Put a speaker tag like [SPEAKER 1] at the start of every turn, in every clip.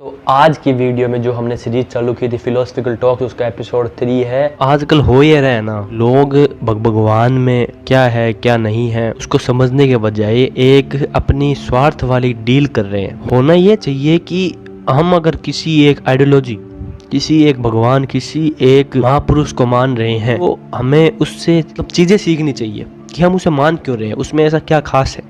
[SPEAKER 1] तो आज की वीडियो में जो हमने सीरीज चालू की थी फिलोसफिकल टॉक्स, उसका एपिसोड 3 है।
[SPEAKER 2] आजकल हो ये रहा है ना, लोग भगवान में क्या है क्या नहीं है उसको समझने के बजाय एक अपनी स्वार्थ वाली डील कर रहे हैं। होना ये चाहिए कि हम अगर किसी एक आइडियोलॉजी, किसी एक भगवान, किसी एक महापुरुष को मान रहे हैं तो हमें उससे चीज़ें सीखनी चाहिए कि हम उसे मान क्यों रहे हैं, उसमें ऐसा क्या खास है।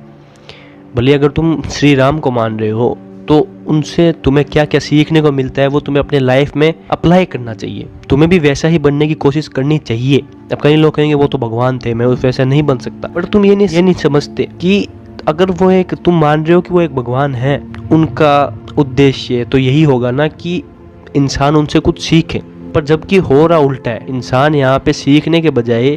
[SPEAKER 2] भले अगर तुम श्री राम को मान रहे हो तो उनसे तुम्हें क्या क्या सीखने को मिलता है वो तुम्हें अपने लाइफ में अप्लाई करना चाहिए। तुम्हें भी वैसा ही बनने की कोशिश करनी चाहिए। अब कई लोग कहेंगे वो तो भगवान थे, मैं वैसा नहीं बन सकता, पर तुम ये नहीं समझते कि अगर वो एक, तुम मान रहे हो कि वो एक भगवान है, उनका उद्देश्य तो यही होगा ना कि इंसान उनसे कुछ सीखे। पर जबकि हो रहा उल्टा है, इंसान यहाँ पे सीखने के बजाय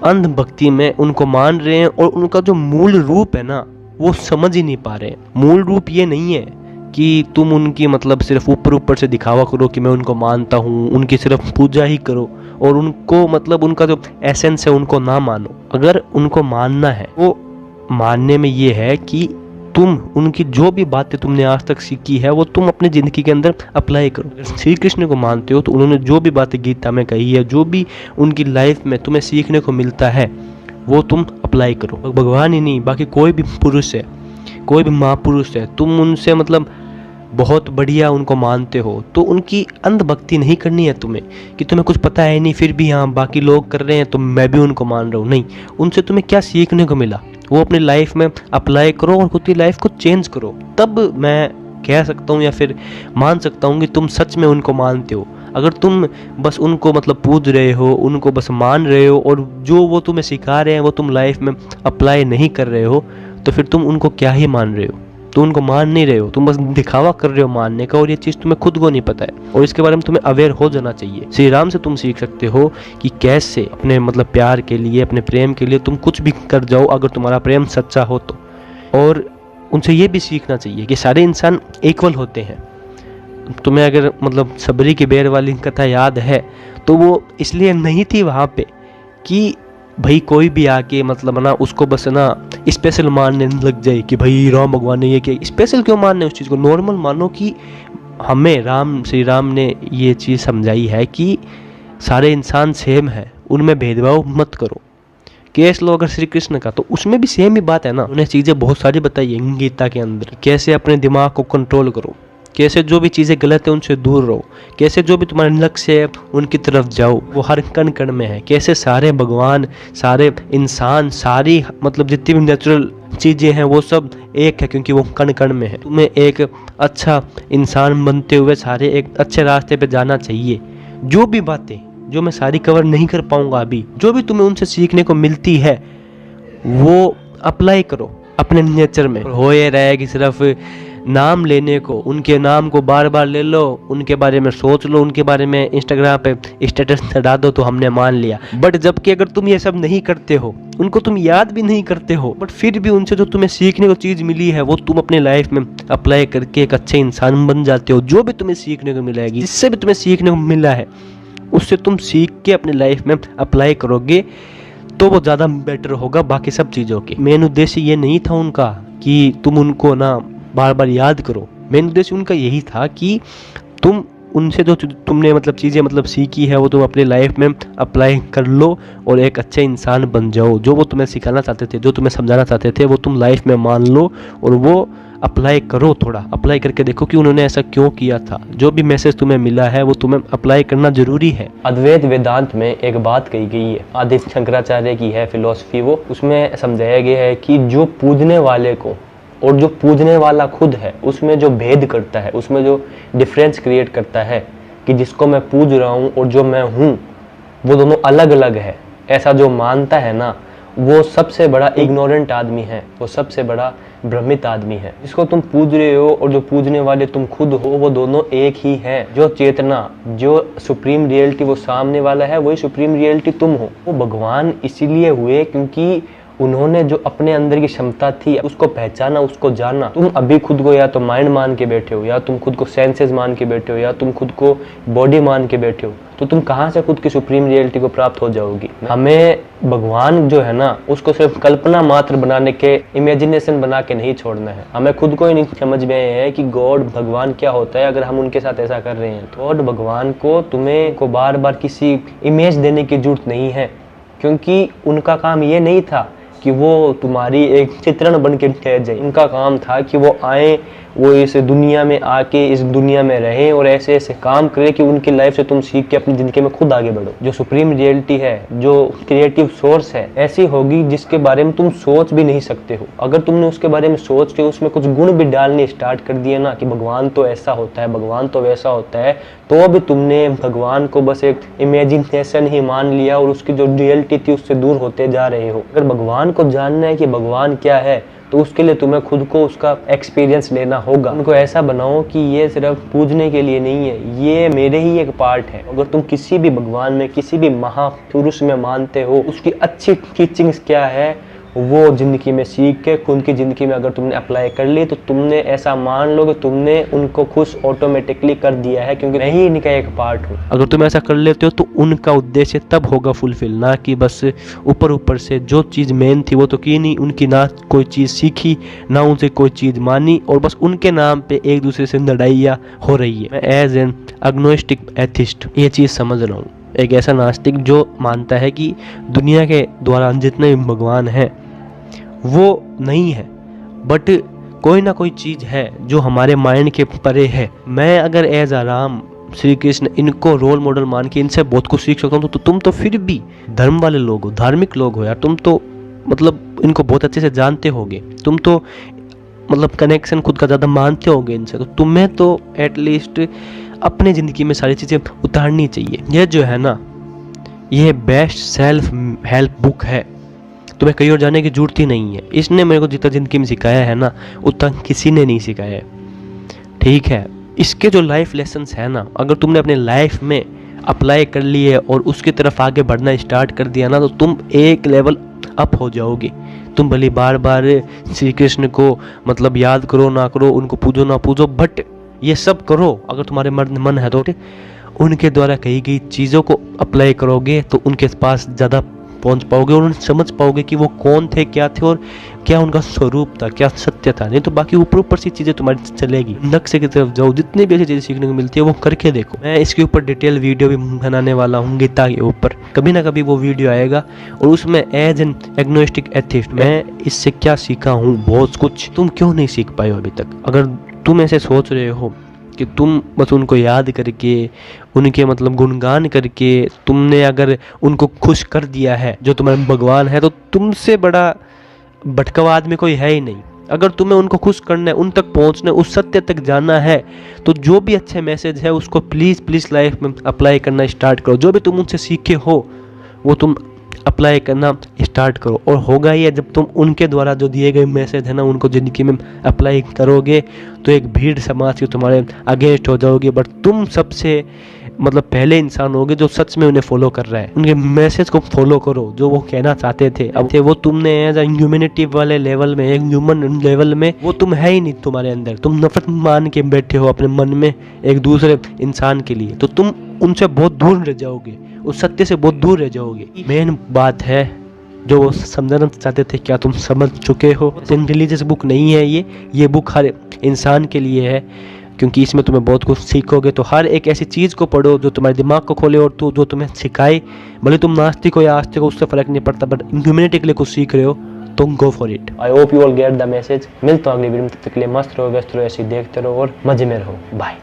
[SPEAKER 2] अंध भक्ति में उनको मान रहे हैं और उनका जो मूल रूप है ना वो समझ ही नहीं पा रहे हैं। मूल रूप ये नहीं है कि तुम उनकी सिर्फ ऊपर से दिखावा करो कि मैं उनको मानता हूँ, उनकी सिर्फ पूजा ही करो और उनको उनका जो एसेंस है उनको ना मानो। अगर उनको मानना है, वो मानने में ये है कि तुम उनकी जो भी बातें तुमने आज तक सीखी है वो तुम अपनी ज़िंदगी के अंदर अप्लाई करो। श्री कृष्ण को मानते हो तो उन्होंने जो भी बातें गीता में कही है, जो भी उनकी लाइफ में तुम्हें सीखने को मिलता है वो तुम अप्लाई करो। भगवान ही नहीं, बाकी कोई भी पुरुष है, कोई भी महापुरुष है, तुम उनसे बहुत बढ़िया उनको मानते हो तो उनकी अंधभक्ति नहीं करनी है तुम्हें कि तुम्हें कुछ पता है नहीं फिर भी हाँ बाकी लोग कर रहे हैं तो मैं भी उनको मान रहा हूँ। नहीं, उनसे तुम्हें क्या सीखने को मिला वो अपनी लाइफ में अप्लाई करो और खुद की लाइफ को चेंज करो। तब मैं कह सकता हूँ या फिर मान सकता हूँ कि तुम सच में उनको मानते हो। अगर तुम बस उनको पूज रहे हो, उनको बस मान रहे हो और जो वो तुम्हें सिखा रहे हैं वो तुम लाइफ में अप्लाई नहीं कर रहे हो तो फिर तुम उनको क्या ही मान रहे हो। तुम उनको मान नहीं रहे हो, तुम बस दिखावा कर रहे हो मानने का, और ये चीज़ तुम्हें खुद को नहीं पता है और इसके बारे में तुम्हें अवेयर हो जाना चाहिए। श्री राम से तुम सीख सकते हो कि कैसे अपने प्यार के लिए, अपने प्रेम के लिए तुम कुछ भी कर जाओ अगर तुम्हारा प्रेम सच्चा हो तो। और उनसे ये भी सीखना चाहिए कि सारे इंसान इक्वल होते हैं। तुम्हें अगर सबरी की बेर वाली कथा याद है तो वो इसलिए नहीं थी वहाँ पे कि भाई कोई भी आके ना उसको बस स्पेशल मानने लग जाए कि भाई राम भगवान ने ये किया। स्पेशल क्यों मानने उस चीज़ को, नॉर्मल मानो कि हमें श्री राम ने ये चीज़ समझाई है कि सारे इंसान सेम है, उनमें भेदभाव मत करो। केस लो अगर श्री कृष्ण का तो उसमें भी सेम ही बात है ना। उन्हें चीज़ें बहुत सारी बताई है गीता के अंदर, कैसे अपने दिमाग को कंट्रोल करो, कैसे जो भी चीज़ें गलत है उनसे दूर रहो, कैसे जो भी तुम्हारे लक्ष्य है उनकी तरफ जाओ, वो हर कण कण में है। कैसे सारे भगवान, सारे इंसान, सारी जितनी भी नेचुरल चीज़ें हैं वो सब एक है क्योंकि वो कण कण में है। तुम्हें एक अच्छा इंसान बनते हुए सारे एक अच्छे रास्ते पे जाना चाहिए। जो भी बातें, जो मैं सारी कवर नहीं कर पाऊंगा अभी, जो भी तुम्हें उनसे सीखने को मिलती है वो अप्लाई करो अपने नेचर में। हो ये रहा है कि सिर्फ नाम लेने को, उनके नाम को बार बार ले लो, उनके बारे में सोच लो, उनके बारे में इंस्टाग्राम पे स्टेटस चढ़ा दो तो हमने मान लिया। बट जबकि अगर तुम ये सब नहीं करते हो, उनको तुम याद भी नहीं करते हो, बट फिर भी उनसे जो तुम्हें सीखने को चीज़ मिली है वो तुम अपने लाइफ में अप्लाई करके एक अच्छे इंसान बन जाते हो। जो भी तुम्हें सीखने को मिलेगी, जिससे भी तुम्हें सीखने को मिला है उससे तुम सीख के अपने लाइफ में अप्लाई करोगे तो वो ज़्यादा बेटर होगा बाकी सब चीज़ों के। मेन उद्देश्य ये नहीं था उनका कि तुम उनको बार बार याद करो। मेन उद्देश्य उनका यही था कि तुम उनसे जो तुमने चीज़ें सीखी है वो तुम अपने लाइफ में अप्लाई कर लो और एक अच्छे इंसान बन जाओ। जो वो तुम्हें सिखाना चाहते थे, जो तुम्हें समझाना चाहते थे वो तुम लाइफ में मान लो और वो अप्लाई करो। थोड़ा अप्लाई करके देखो कि उन्होंने ऐसा क्यों किया था। जो भी मैसेज तुम्हें मिला है वो तुम्हें अप्लाई करना जरूरी है।
[SPEAKER 1] अद्वैत वेदांत में एक बात कही गई है, आदि शंकराचार्य की है फिलॉसफी, वो उसमें समझाया गया है कि जो पूजने वाले को और जो पूजने वाला खुद है उसमें जो भेद करता है, उसमें जो डिफरेंस क्रिएट करता है कि जिसको मैं पूज रहा हूँ और जो मैं हूँ वो दोनों अलग अलग है, ऐसा जो मानता है ना वो सबसे बड़ा इग्नोरेंट आदमी है, वो सबसे बड़ा भ्रमित आदमी है। जिसको तुम पूज रहे हो और जो पूजने वाले तुम खुद हो वो दोनों एक ही है। जो चेतना, जो सुप्रीम रियलिटी वो सामने वाला है, वही सुप्रीम रियलिटी तुम हो। वो भगवान इसीलिए हुए क्योंकि उन्होंने जो अपने अंदर की क्षमता थी उसको पहचाना, उसको जाना। तुम अभी खुद को या तो माइंड मान के बैठे हो, या तुम खुद को सेंसेस मान के बैठे हो, या तुम खुद को बॉडी मान के बैठे हो, तो तुम कहाँ से खुद की सुप्रीम रियलिटी को प्राप्त हो जाओगी। हमें भगवान जो है ना उसको सिर्फ कल्पना मात्र बनाने के, इमेजिनेशन बना के नहीं छोड़ना है। हमें खुद को ही नहीं समझ में आया है कि गॉड भगवान क्या होता है अगर हम उनके साथ ऐसा कर रहे हैं। गॉड भगवान को तुम्हें को बार बार किसी इमेज देने की जरूरत नहीं है, क्योंकि उनका काम ये नहीं था कि वो तुम्हारी एक चित्रण बन के ठहर जाए। उनका काम था कि वो आए, वो इस दुनिया में आके इस दुनिया में रहें और ऐसे ऐसे काम करें कि उनकी लाइफ से तुम सीख के अपनी ज़िंदगी में खुद आगे बढ़ो। जो सुप्रीम रियलिटी है, जो क्रिएटिव सोर्स है, ऐसी होगी जिसके बारे में तुम सोच भी नहीं सकते हो। अगर तुमने उसके बारे में सोच के उसमें कुछ गुण भी डालने स्टार्ट कर दिए ना कि भगवान तो ऐसा होता है, भगवान तो वैसा होता है, तो अभी तुमने भगवान को बस एक इमेजिनेशन ही मान लिया और उसकी जो रियलिटी थी उससे दूर होते जा रहे हो। अगर भगवान को जानना है कि भगवान क्या है तो उसके लिए तुम्हें खुद को उसका एक्सपीरियंस लेना होगा। उनको ऐसा बनाओ कि ये सिर्फ पूजने के लिए नहीं है, ये मेरे ही एक पार्ट है। अगर तुम किसी भी भगवान में, किसी भी महापुरुष में मानते हो, उसकी अच्छी टीचिंग्स क्या है वो ज़िंदगी में सीख के खुद की ज़िंदगी में अगर तुमने अप्लाई कर ली तो तुमने ऐसा मान लो कि तुमने उनको खुश ऑटोमेटिकली कर दिया है, क्योंकि मैं ही इनका एक पार्ट हूँ।
[SPEAKER 2] अगर तुम ऐसा कर लेते हो तो उनका उद्देश्य तब होगा फुलफिल, ना कि बस ऊपर ऊपर से जो चीज़ मेन थी वो तो की नहीं, उनकी ना कोई चीज़ सीखी, ना उनसे कोई चीज़ मानी, और बस उनके नाम पे एक दूसरे से लड़ाइयाँ हो रही है। मैं एज एन एग्नोस्टिक एथिस्ट ये चीज़ समझ रहा हूँ, एक ऐसा नास्तिक जो मानता है कि दुनिया के द्वारा जितने भी भगवान हैं वो नहीं है, बट कोई ना कोई चीज़ है जो हमारे माइंड के परे है। मैं अगर एज आ राम, श्री कृष्ण, इनको रोल मॉडल मान के इनसे बहुत कुछ सीख सकता हूँ, तो तुम तो फिर भी धर्म वाले लोग हो, धार्मिक लोग हो यार, तुम तो मतलब इनको बहुत अच्छे से जानते होगे, तुम तो मतलब कनेक्शन खुद का ज़्यादा मानते होगे इनसे, तो तुम्हें तो एटलीस्ट अपनी ज़िंदगी में सारी चीज़ें उतारनी चाहिए। यह जो है ना, यह बेस्ट सेल्फ हेल्प बुक है, तुम्हें कहीं और जाने की जरूरत ही नहीं है। इसने मेरे को जितना ज़िंदगी में सिखाया है ना उतना किसी ने नहीं सिखाया है, ठीक है। इसके जो लाइफ लेसन्स है ना, अगर तुमने अपने लाइफ में अप्लाई कर लिए और उसकी तरफ आगे बढ़ना स्टार्ट कर दिया ना, तो तुम एक लेवल अप हो जाओगे। तुम भले बार बार श्री कृष्ण को मतलब याद करो ना करो, उनको पूजो ना पूजो, बट ये सब करो अगर तुम्हारे मन है तो। उनके द्वारा कही गई चीज़ों को अप्लाई करोगे तो उनके पास ज़्यादा पहुंच पाओगे और समझ पाओगे कि वो कौन थे, क्या थे और क्या उनका स्वरूप था, क्या सत्य था। नहीं तो बाकी ऊपर ऊपर सी चीज़ें तुम्हारी चलेगी। नक्शे की तरफ जाओ, जितनी भी ऐसी चीज़ें सीखने को मिलती है वो करके देखो। मैं इसके ऊपर डिटेल वीडियो भी बनाने वाला हूँ गीता के ऊपर, कभी ना कभी वो वीडियो आएगा, और उसमें एज एन एग्नोस्टिक एथिस्ट मैं इससे क्या सीखा हूँ, बहुत कुछ तुम क्यों नहीं सीख पाए हो अभी तक। अगर तुम ऐसे सोच रहे हो कि तुम बस उनको याद करके, उनके मतलब गुणगान करके तुमने अगर उनको खुश कर दिया है जो तुम्हारे भगवान है, तो तुमसे बड़ा भटकवा आदमी कोई है ही नहीं। अगर तुम्हें उनको खुश करना है, उन तक पहुंचना है, उस सत्य तक जाना है, तो जो भी अच्छे मैसेज है उसको प्लीज़ प्लीज़ लाइफ में अप्लाई करना स्टार्ट करो। जो भी तुम उनसे सीखे हो वो तुम अप्लाई करना स्टार्ट करो, और होगा ये जब तुम उनके द्वारा जो दिए गए मैसेज है ना उनको ज़िंदगी में अप्लाई करोगे तो एक भीड़ समाज की तुम्हारे अगेंस्ट हो जाओगे, बट तुम सबसे मतलब पहले इंसान होगे जो सच में उन्हें फॉलो कर रहा है। उनके मैसेज को फॉलो करो जो वो कहना चाहते थे। अब थे वो तुमने एज अ ह्यूमैनिटी वाले लेवल में, एक ह्यूमन लेवल में वो तुम है ही नहीं तुम्हारे अंदर। तुम नफरत मान के बैठे हो अपने मन में एक दूसरे इंसान के लिए, तो तुम उनसे बहुत दूर रह जाओगे, उस सत्य से बहुत दूर रह जाओगे। मेन बात है जो वो समझना चाहते थे, क्या तुम समझ चुके हो? रिलीजियस बुक नहीं है ये बुक हर इंसान के लिए है, क्योंकि इसमें तुम्हें बहुत कुछ सीखोगे। तो हर एक ऐसी चीज़ को पढ़ो जो तुम्हारे दिमाग को खोले और जो तुम्हें सिखाए। भले तुम नास्तिक हो या आस्तिक हो, उससे फर्क नहीं पड़ता, बट ह्यूमैनिटी के लिए कुछ सीख रहे हो तो go for it. I hope you all get the message. मिलता हूँ अगली वीडियो में, तब तक के लिए मस्त रहो, व्यस्त रहो, ऐसे देखते रहो और मजे में रहो। बाय।